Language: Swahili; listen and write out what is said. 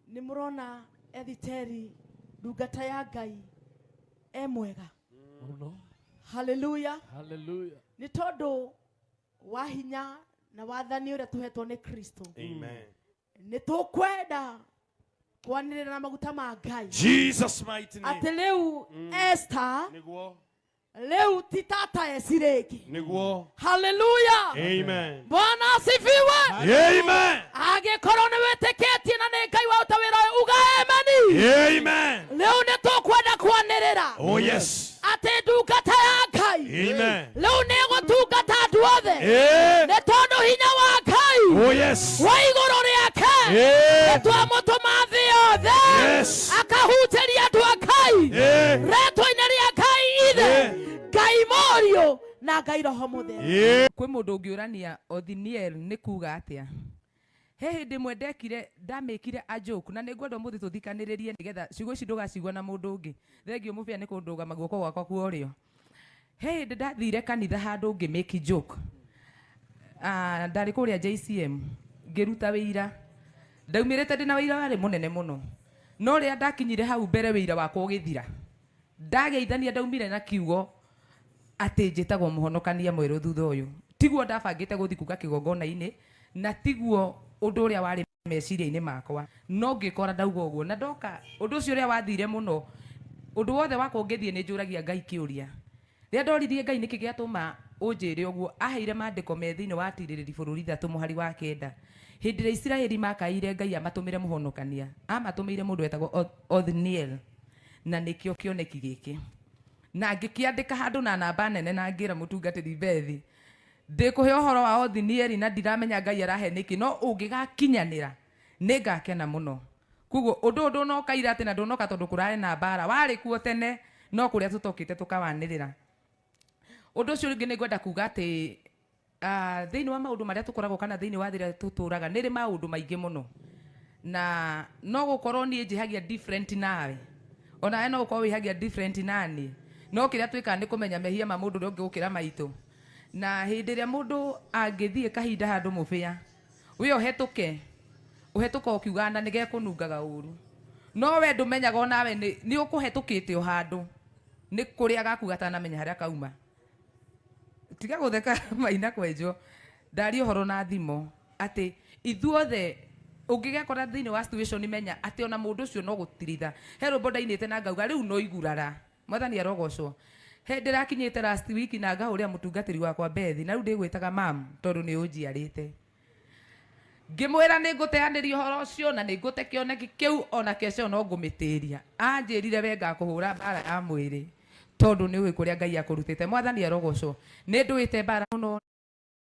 ni murona Editeri ndungata ya Ngai mwega. Hallelujah. Hallelujah. Ni tondu wa hinya na wathani uria tuhetwo ni Kristo. Amen. Ni tukwenda kwanirira na maguta ma Ngai. Jesus mighty name. Ati riu Esther Niguo. leo titata esireki. Niguo. Hallelujah. Amen. Bwana asifiwe. Amen. Agikorwo ni witikitie na ni Ngai wa utawira uga ameni. Amen. Leo ni tukwenda kwanirira. Oh yes. Ati ndungata ya Ngai. Amen. Leo ni gutungata andu othe. Amen. Ni tondu hinya wa Ngai. Oh yes. Wa iguru riake. Amen. Twamutuma thi yothe. Yes. Akahuteria andu a Ngai. Retwa-ini ria Ngai ithe. Ngai morio na Ngai roho mutheru. Kwi mundu ngiurania Othniel ni kuga atia. He hindi mwe ndamikire a joke na ningwenda muthi tuthikaniririe nigetha ciugo ici ndugacigwa na mundu ungi. Thengio mubia ni kundugama guoko gwakwa kuorio. He hindi ndathire kanitha handu ngimiki joke. Ndari kuria JCM ngiruta wira. Ndaumirite ndina wira wari munene muno. No ria ndakinyire hau mbere wira wakwa ugithira. Ndageithania ndaumire na kiugo ati njitagwo muhonokania mweru thutha uyu. Tiguo ndabangite guthi kuga kigongona-ini na tiguo undu uria wari meciria-ini makwa. No ngikora ndauga uguo na ndoka undu ucio uria wathire muno. Undu wothe wakwa ngithie ni njuragia Ngai kiuria. Ria ndoririe Ngai niki giatuma unjire uguo aheire mandiko me thiini wa tiririri bururi 3 muhari wa 9. Hindi ria Israeli makaire Ngai amatumire muhonokania. Amatumire mundu etagwo Othniel na nikio kioneki giki. Na ngikiandika handu na namba nene na ngira mutungatiri Bethi. Ndikuhe uhoro wa Othniel na ndiramenya Ngai arahe niki no ungigakinyanira ningakena muno. Kuguo undu no kaira ati na ndunoka tondu kurare na bara wari kuo tene no kuria tutokite tukawanirira. Undu ucio ringi ningwenda kuga ati thiini wa maundu maria tukoragwo kana thiini wa thira tuturaga niri maundu maingi muno. Na no gukorwo ni njihagia different nawe. Ona no gukorwo wihagia different nani. No kiria twika ni kumenya mehia ma mundu ringi gukira maitu. Na hindi ria mundu angithie kahinda handu mubia. We uhetuka ukiuga na nige kunungaga uru. No we ndumenyaga onawe ni ukuhetukite o handu. Ni kuria gakuga tanamenya haria kauma. Tiga gutheka maina kwenjo. Ndari uhoro na thimo ati ithuothe ungigekora thiini wa situation menya ati ona mundu ucio no gutiritha. Hero boda inite na ngauga riu no igurara. Mwathani arogocwo. He ndirakinyite last week na ngahuria mutungatiri wakwa Bethi na riu ndigwitaga mam tondu ni unjiarite. Ngimwira ni nguteaniria uhoro ucio na ni ngute kioneki kiu ona kesho no ngumitiria. Anjirire we ngakuhura bara ya mwiri tondu ni wi kuria Ngai akurutite. Mwathani arogocwo. Ni nduite bara muno.